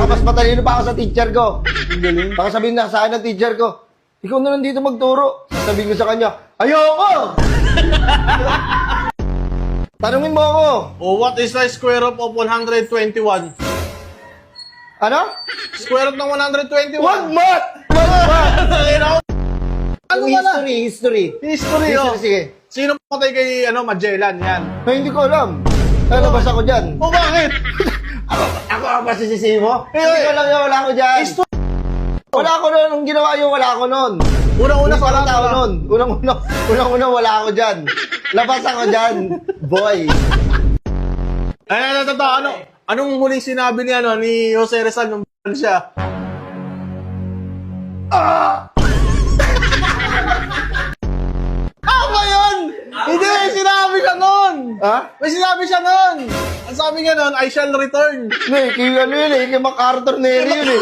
Mas matalino pa ako sa teacher ko. Ang galing. Baka sabihin na sa akin ng teacher ko, ikaw na lang dito magturo. Sasabihin ko sa kanya, ayoko! Tanungin mo ako. Oh, what is the square root of 121? Ano? Square root ng 121? Wag mat! Wag mat! Ano ba na? History. History, oh. Sige. Sino patay kay, Magellan? Yan. Ay, hindi ko alam. Ano basta ko dyan? Oh, bakit? Ako ang masisisi mo? Eh, Hindi ko alam yan, wala ko dyan. History. Wala ako nun. Nung ginawa yun, wala ako nun. Unang-una Hindi sa ko lahat tao na. nun. Unang-una, wala ako dyan. Labas ako dyan. Boy. Ay, totoo, anong huling sinabi ni Jose Rizal nung siya? Ba yun? Hindi, may sinabi siya nun. Ha? May sinabi siya nun. Ang sabi niya nun, I shall return. Hindi, kay ano yun eh. Kay MacArthur Neri yun eh.